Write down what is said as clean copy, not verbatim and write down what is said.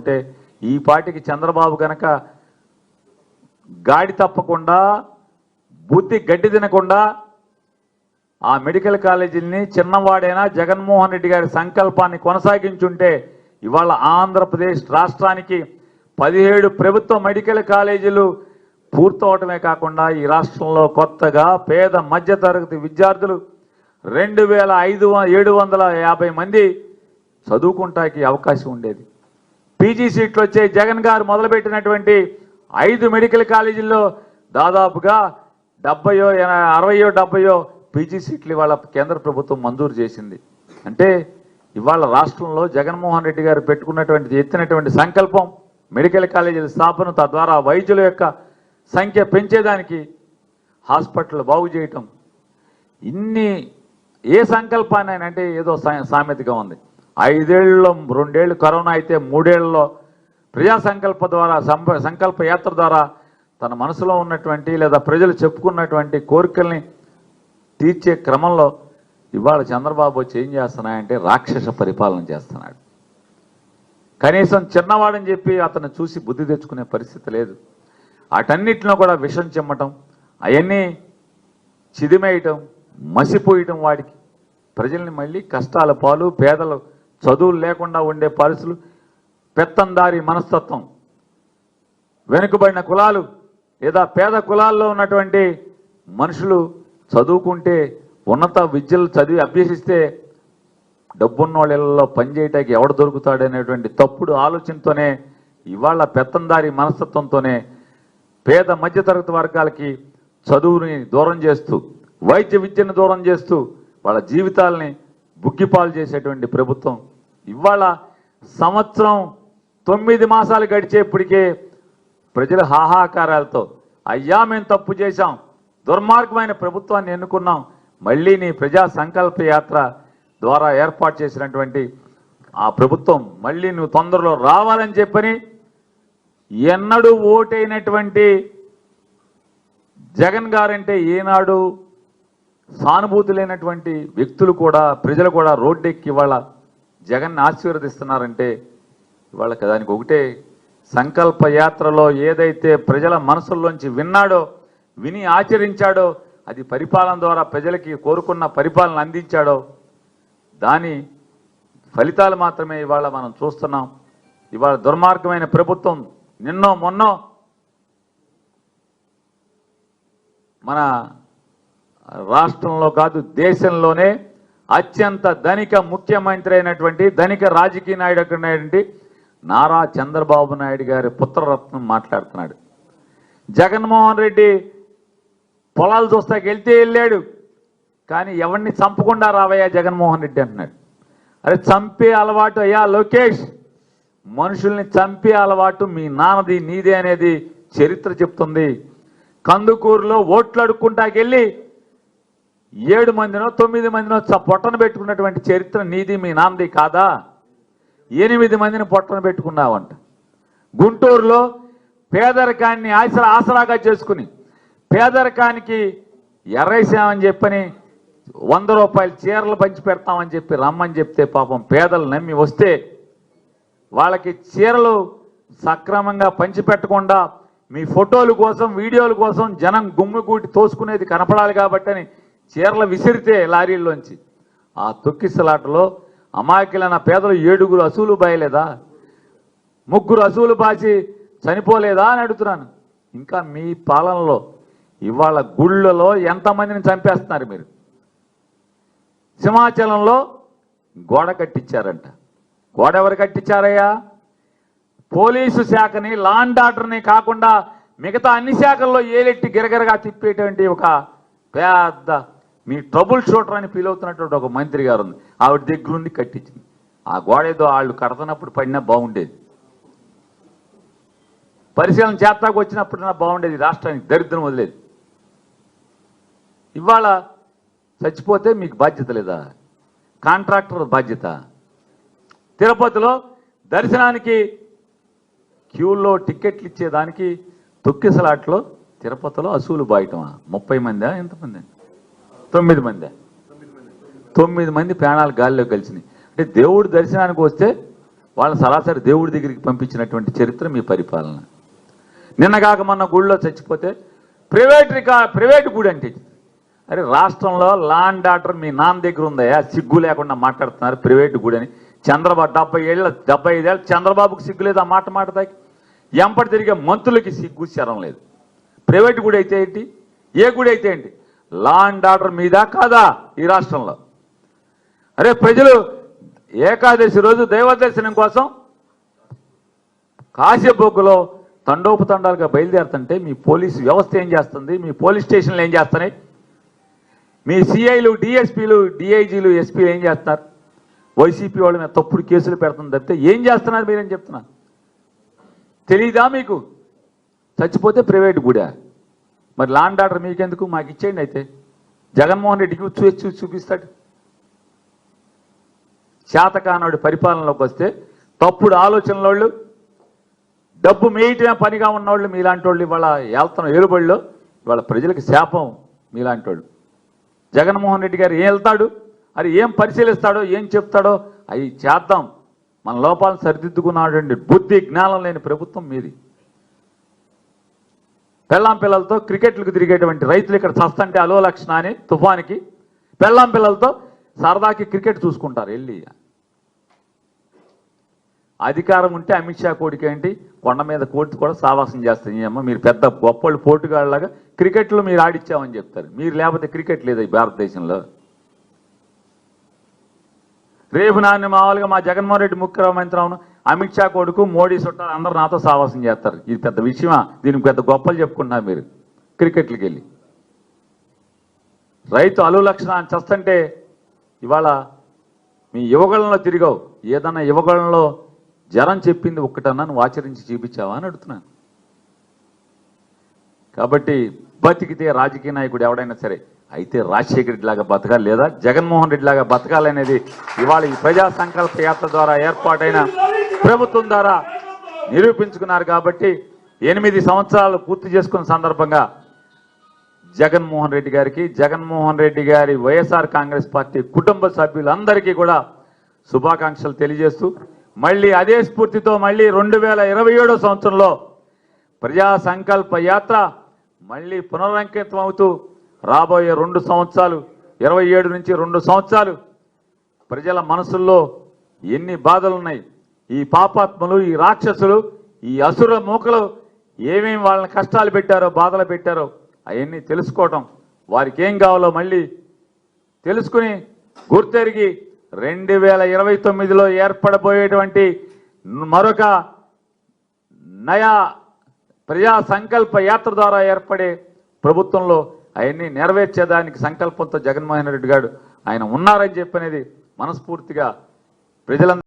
అంటే ఈ పాటికి చంద్రబాబు కనుక గాడి తప్పకుండా బుద్ధి గడ్డి తినకుండా ఆ మెడికల్ కాలేజీని చిన్నవాడైనా జగన్మోహన్ రెడ్డి గారి సంకల్పాన్ని కొనసాగించుంటే ఇవాళ ఆంధ్రప్రదేశ్ రాష్ట్రానికి 17 ప్రభుత్వ మెడికల్ కాలేజీలు పూర్తవటమే కాకుండా ఈ రాష్ట్రంలో కొత్తగా పేద మధ్యతరగతి విద్యార్థులు 2750 మంది చదువుకుంటానికి అవకాశం ఉండేది. పీజీ సీట్లు వచ్చే జగన్ గారు మొదలుపెట్టినటువంటి 5 మెడికల్ కాలేజీల్లో దాదాపుగా 60-70 పీజీ సీట్లు ఇవాళ కేంద్ర ప్రభుత్వం మంజూరు చేసింది. అంటే ఇవాళ రాష్ట్రంలో జగన్మోహన్ రెడ్డి గారు పెట్టుకున్నటువంటి ఎత్తినటువంటి సంకల్పం మెడికల్ కాలేజీల స్థాపన, తద్వారా వైద్యుల యొక్క సంఖ్య పెంచేదానికి, హాస్పిటల్ బాగు చేయటం, ఇన్ని ఏ సంకల్పాన్ని అంటే ఏదో సామెతగా ఉంది. 5 ఏళ్లలో 2 ఏళ్ళు కరోనా అయితే 3 ఏళ్లలో ప్రజా సంకల్ప ద్వారా సంకల్ప యాత్ర ద్వారా తన మనసులో ఉన్నటువంటి లేదా ప్రజలు చెప్పుకున్నటువంటి కోరికల్ని తీర్చే క్రమంలో ఇవాళ చంద్రబాబు వచ్చి ఏం చేస్తున్నాయంటే రాక్షస పరిపాలన చేస్తున్నాడు. కనీసం చిన్నవాడని చెప్పి అతను చూసి బుద్ధి తెచ్చుకునే పరిస్థితి లేదు. వాటన్నిటిలో కూడా విషం చిమ్మటం, అవన్నీ చిదిమేయటం, మసిపోయటం, వాడికి ప్రజల్ని మళ్ళీ కష్టాల పాలు, పేదలు చదువులు లేకుండా ఉండే పరిస్థితులు, పెత్తందారి మనస్తత్వం, వెనుకబడిన కులాలు లేదా పేద కులాల్లో ఉన్నటువంటి మనుషులు చదువుకుంటే ఉన్నత విద్యలు చదివి అభ్యసిస్తే డబ్బున్నోళ్ళ ఇళ్లలో పనిచేయటానికి ఎవడు దొరుకుతాడనేటువంటి తప్పుడు ఆలోచనతోనే ఇవాళ పెత్తందారి మనస్తత్వంతోనే పేద మధ్యతరగతి వర్గాలకి చదువుని దూరం చేస్తూ, వైద్య విద్యను దూరం చేస్తూ వాళ్ళ జీవితాలని బుగ్గిపాలు చేసేటువంటి ప్రభుత్వం ఇవాళ సంవత్సరం 9 మాసాలు గడిచేప్పటికే ప్రజల హాహాకారాలతో అయ్యా మేము తప్పు చేశాం, దుర్మార్గమైన ప్రభుత్వాన్ని ఎన్నుకున్నాం, మళ్ళీ నీ ప్రజా సంకల్ప యాత్ర ద్వారా ఏర్పాటు చేసినటువంటి ఆ ప్రభుత్వం మళ్ళీ నువ్వు తొందరలో రావాలని చెప్పని ఎన్నడూ ఓటైనటువంటి జగన్ గారంటే ఏనాడు సానుభూతి లేనటువంటి వ్యక్తులు కూడా, ప్రజలు కూడా రోడ్డెక్కి ఇవాళ జగన్ని ఆశీర్వదిస్తున్నారంటే ఇవాళ దానికి ఒకటే, సంకల్ప యాత్రలో ఏదైతే ప్రజల మనసుల్లోంచి విన్నాడో, విని ఆచరించాడో, అది పరిపాలన ద్వారా ప్రజలకి కోరుకున్న పరిపాలన అందించాడో దాని ఫలితాలు మాత్రమే ఇవాళ మనం చూస్తున్నాం. ఇవాళ దుర్మార్గమైన ప్రభుత్వం నిన్నో మొన్నో మన రాష్ట్రంలో కాదు దేశంలోనే అత్యంత ధనిక ముఖ్యమంత్రి అయినటువంటి ధనిక రాజకీయ నాయుడు అయినటువంటి నారా చంద్రబాబు నాయుడు గారి పుత్రరత్నం మాట్లాడుతున్నాడు. జగన్మోహన్ రెడ్డి పొలాలు చూస్తాకి వెళ్తే వెళ్ళాడు, కానీ ఎవరిని చంపకుండా రావయ్యా జగన్మోహన్ రెడ్డి అంటున్నాడు. అరే చంపే అలవాటు అయ్యా లోకేష్, మనుషుల్ని చంపే అలవాటు మీ నాన్నది నీదే అనేది చరిత్ర చెప్తుంది. కందుకూరులో ఓట్లు అడుక్కుంటాకెళ్ళి 7 మందినో 9 మందినో పొట్టన పెట్టుకున్నటువంటి చరిత్ర నీది మీ నాన్నది కాదా? 8 మందిని పొట్టన పెట్టుకున్నావంట. గుంటూరులో పేదరికాన్ని ఆసరాగా చేసుకుని పేదరికానికి ఎర్రేసామని చెప్పని 100 రూపాయల చీరలు పంచి పెడతామని చెప్పి రమ్మని చెప్తే పాపం పేదలు నమ్మి వస్తే వాళ్ళకి చీరలు సక్రమంగా పంచిపెట్టకుండా మీ ఫోటోల కోసం వీడియోల కోసం జనం గుమ్మిగూటి తోసుకునేది కనపడాలి కాబట్టి చీరలు విసిరితే లారీల్లోంచి ఆ తొక్కిసలాటలో అమాయకులైన పేదలు 7 అసూలు బాయలేదా? 3 అసూలు బాచి చనిపోలేదా అని అడుగుతున్నాను. ఇంకా మీ పాలనలో ఇవాళ గుళ్ళలో ఎంతమందిని చంపేస్తున్నారు మీరు. సింహాచలంలో గోడ కట్టించారంట. గోడ ఎవరు కట్టించారయ్యా? పోలీసు శాఖని, లా అండ్ ఆర్డర్ని కాకుండా మిగతా అన్ని శాఖల్లో ఏలెట్టి గిరగిరగా తిప్పేటువంటి ఒక పెద్ద మీ ట్రబుల్ షూటర్ అని ఫీల్ అవుతున్నటువంటి ఒక మంత్రి గారు ఉంది. ఆవిడ దగ్గరుండి కట్టించింది. ఆ గోడ ఏదో వాళ్ళు కడుతున్నప్పుడు పడినా బాగుండేది, పరిశీలన చేస్తాకు వచ్చినప్పుడైనా బాగుండేది, రాష్ట్రానికి దరిద్రం వదిలేదు. ఇవాళ చచ్చిపోతే మీకు బాధ్యత లేదా? కాంట్రాక్టర్ బాధ్యత. తిరుపతిలో దర్శనానికి క్యూల్లో టికెట్లు ఇచ్చేదానికి తొక్కిసలాట్లో తిరుపతిలో అసూలు బాయటమా? 30 మందా ఎంతమంది? 9 మంది ప్రాణాలు గాలిలో కలిసినాయి. అంటే దేవుడు దర్శనానికి వస్తే వాళ్ళ సరాసరి దేవుడి దగ్గరికి పంపించినటువంటి చరిత్ర మీ పరిపాలన. నిన్నగాక మొన్న గుడిలో చచ్చిపోతే ప్రైవేట్ గుడి అంటే, అరే రాష్ట్రంలో లా అండ్ ఆర్డర్ మీ నాన్న దగ్గర ఉందయా, సిగ్గు లేకుండా మాట్లాడుతున్నారు ప్రైవేట్ గుడి అని. చంద్రబాబు 75 ఏళ్ళు చంద్రబాబుకి సిగ్గు లేదు ఆ మాట మాట్లాడతాకి. ఎంపటి తిరిగే మంత్రులకి సిగ్గు శరం లేదు. ప్రైవేట్ గుడి అయితే ఏంటి, ఏ గుడి అయితే ఏంటి, లా అండ్ ఆర్డర్ మీదా కాదా ఈ రాష్ట్రంలో? అరే ప్రజలు ఏకాదశి రోజు దైవ దర్శనం కోసం కాశీబొగ్గులో తండోపతండాలుగా బయలుదేరుతుంటే మీ పోలీసు వ్యవస్థ ఏం చేస్తుంది, మీ పోలీస్ స్టేషన్లు ఏం చేస్తున్నాయి, మీ సిఐలు డిఎస్పీలు డిఐజీలు ఎస్పీలు ఏం చేస్తున్నారు? వైసీపీ వాళ్ళ మీద తప్పుడు కేసులు పెడుతుంది తప్పితే ఏం చేస్తున్నారు మీరని చెప్తున్నా. తెలీదా మీకు? చచ్చిపోతే ప్రైవేట్ గుడా, మరి లా అండ్ ఆర్డర్ మీకెందుకు? మాకు ఇచ్చేయండి. అయితే జగన్మోహన్ రెడ్డికి చూపిస్తాడు. శాతకానుడి పరిపాలనలోకి వస్తే తప్పుడు ఆలోచనలోళ్ళు, డబ్బు మేయటమే పనిగా ఉన్నవాళ్ళు మీలాంటి వాళ్ళు ఇవాళ వెళ్తున్న ఏలుబడిలో ఇవాళ ప్రజలకు శాపం మీలాంటి వాళ్ళు. జగన్మోహన్ రెడ్డి గారు ఏం వెళ్తాడు, అది ఏం పరిశీలిస్తాడో, ఏం చెప్తాడో అవి చేద్దాం. మన లోపాలను సరిదిద్దుకున్నటువంటి బుద్ధి జ్ఞానం లేని ప్రభుత్వం మీది. పెళ్ళాం పిల్లలతో క్రికెట్లకు తిరిగేటువంటి రైతులు ఇక్కడ చస్తంటే అలో లక్షణ అని తుఫానికి పెళ్ళాం పిల్లలతో సరదాకి క్రికెట్ చూసుకుంటారు వెళ్ళి. అధికారం ఉంటే అమిత్ షా కోడికి ఏంటి, కొండ మీద కోర్టు కూడా సావాసం చేస్తాయి. అమ్మ మీరు పెద్ద గొప్పళ్ళు పోటుగాళ్ళలాగా క్రికెట్లో మీరు ఆడిచ్చామని చెప్తారు. మీరు లేకపోతే క్రికెట్ లేదు ఈ భారతదేశంలో. రేపు నాన్న మామూలుగా మా జగన్మోహన్ రెడ్డి ముఖ్యమంత్రి అవును, అమిత్ షా కొడుకు మోడీ చుట్టాలు అందరూ నాతో సావాసం చేస్తారు. ఇది పెద్ద విషయమా? దీనికి పెద్ద గొప్పలు చెప్పుకుంటున్నారు మీరు క్రికెట్లకి వెళ్ళి. రైతు అలు లక్షణ చస్తంటే ఇవాళ మీ యువగళంలో తిరిగావు. ఏదన్నా యువగళంలో జనం చెప్పింది ఒక్కటన్నా నువ్వు ఆచరించి చూపించావా అని అడుగుతున్నాను. కాబట్టి బతికితే రాజకీయ నాయకుడు ఎవడైనా సరే అయితే రాజశేఖర రెడ్డి లాగా బతకాలి, లేదా జగన్మోహన్ రెడ్డి లాగా బతకాలనేది ఇవాళ ఈ ప్రజా సంకల్ప యాత్ర ద్వారా ఏర్పాటైన ప్రభుత్వం ద్వారా నిరూపించుకున్నారు. కాబట్టి 8 సంవత్సరాలు పూర్తి చేసుకున్న సందర్భంగా జగన్మోహన్ రెడ్డి గారికి, జగన్మోహన్ రెడ్డి గారి వైఎస్ఆర్ కాంగ్రెస్ పార్టీ కుటుంబ సభ్యులందరికీ కూడా శుభాకాంక్షలు తెలియజేస్తూ మళ్ళీ అదే స్ఫూర్తితో మళ్ళీ 2027 సంవత్సరంలో ప్రజా సంకల్ప యాత్ర మళ్ళీ పునరంకితం అవుతూ రాబోయే 2 సంవత్సరాలు 27 నుంచి 2 సంవత్సరాలు ప్రజల మనసుల్లో ఎన్ని బాధలున్నాయి, ఈ పాపాత్మలు, ఈ రాక్షసులు, ఈ అసుర మూకలు ఏమేమి వాళ్ళని కష్టాలు పెట్టారో, బాధలు పెట్టారో అవన్నీ తెలుసుకోవటం, వారికి ఏం కావాలో మళ్ళీ తెలుసుకుని గుర్తెరిగి 2029లో ఏర్పడబోయేటువంటి మరొక నయా ప్రజా సంకల్ప యాత్ర ద్వారా ఏర్పడే ప్రభుత్వంలో అవన్నీ నెరవేర్చేదానికి సంకల్పంతో జగన్మోహన్ రెడ్డి గారు ఆయన ఉన్నారని చెప్పనేది మనస్ఫూర్తిగా ప్రజలందరూ